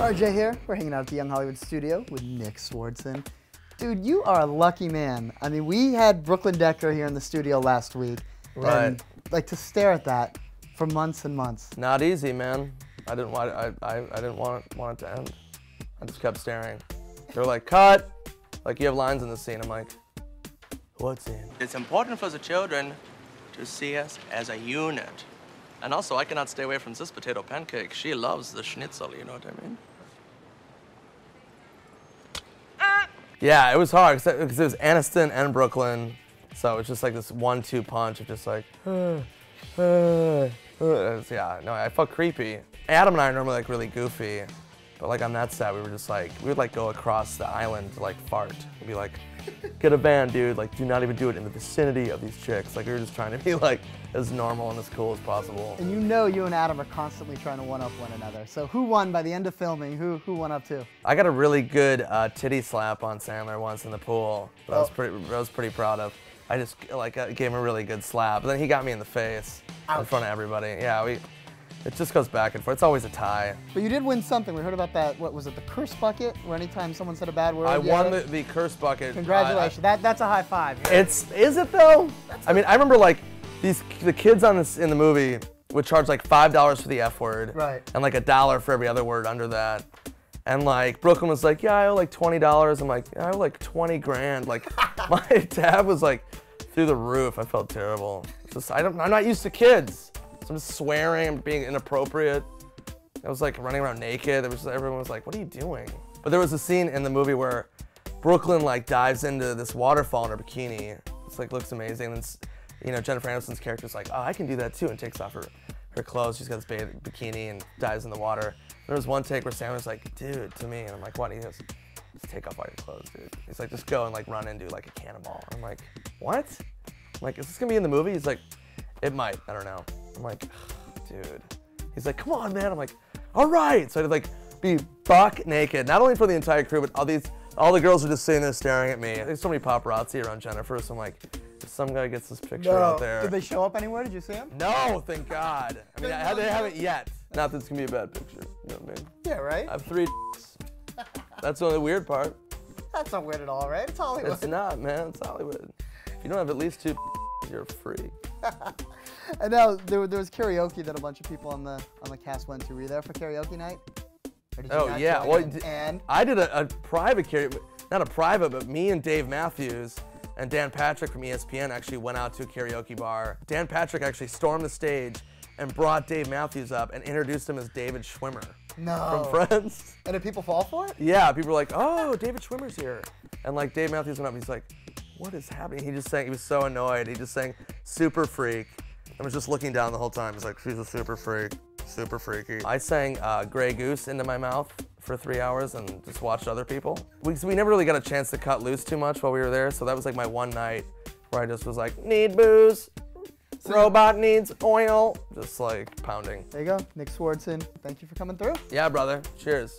RJ here. We're hanging out at the Young Hollywood studio with Nick Swardson. Dude, you are a lucky man. I mean, we had Brooklyn Decker here in the studio last week. Right. And, like, to stare at that for months and months. Not easy, man. I didn't want it to end. I just kept staring. They were like, cut! Like, you have lines in the scene. I'm like, what scene? It's important for the children to see us as a unit. And also, I cannot stay away from this potato pancake. She loves the schnitzel, you know what I mean? Yeah, it was hard because it was Aniston and Brooklyn. So it was just like this 1-2 punch of just like, yeah, no, I felt creepy. Adam and I are normally like really goofy, but like on that set, we were just like, we would like go across the island to like fart. We'd be like, get a van, dude. Like, do not even do it in the vicinity of these chicks. Like, we were just trying to be like as normal and as cool as possible. And you know you and Adam are constantly trying to one-up one another. So who won by the end of filming? Who won up to? I got a really good titty slap on Sandler once in the pool that I was pretty proud of. I just like gave him a really good slap. But then he got me in the face in front of everybody. Yeah, it just goes back and forth. It's always a tie. But you did win something. We heard about that. What was it? The curse bucket, where anytime someone said a bad word. I won the curse bucket. Congratulations. That's a high five. Is it though? I mean, I remember like the kids in the movie would charge like $5 for the F word. Right. And like $1 for every other word under that. And like Brooklyn was like, yeah, I owe like $20. I'm like, I owe like 20 grand. Like my tab was like through the roof. I felt terrible. I'm not used to kids. So I'm just swearing and being inappropriate. I was like running around naked. Everyone was like, what are you doing? But there was a scene in the movie where Brooklyn like dives into this waterfall in her bikini. It's like looks amazing. And you know, Jennifer Aniston's character's like, oh, I can do that too, and takes off her clothes. She's got this bikini and dives in the water. There was one take where Sam was like, dude, to me, and I'm like, what? And he goes, just take off all your clothes, dude. He's like, just go and like run and do like a cannonball. I'm like, what? I'm like, is this gonna be in the movie? He's like, it might, I don't know. I'm like, dude. He's like, come on, man. I'm like, all right. So I'd like be buck naked, not only for the entire crew, but all the girls are just sitting there staring at me. There's so many paparazzi around Jennifer, so I'm like, if some guy gets this picture out there. Did they show up anywhere? Did you see them? No, thank God. I mean, they haven't yet. Not that it's gonna be a bad picture. You know what I mean? Yeah, right? I have 3 That's the only weird part. That's not weird at all, right? It's Hollywood. It's not, man. It's Hollywood. If you don't have at least 2, you're free. And now there was karaoke that a bunch of people on the cast went to. Were you there for karaoke night? Oh yeah, well, and I did a private karaoke, not a private, but me and Dave Matthews and Dan Patrick from ESPN actually went out to a karaoke bar. Dan Patrick actually stormed the stage and brought Dave Matthews up and introduced him as David Schwimmer. No. From Friends. And did people fall for it? Yeah, people were like, oh, David Schwimmer's here. And like Dave Matthews went up and he's like, what is happening? He just sang, he was so annoyed. He just sang Super Freak. I was just looking down the whole time. He's like, she's a super freak, super freaky. I sang Grey Goose into my mouth for 3 hours and just watched other people. We never really got a chance to cut loose too much while we were there, so that was like my one night where I just was like, need booze, robot needs oil, just like pounding. There you go, Nick Swardson. Thank you for coming through. Yeah, brother. Cheers.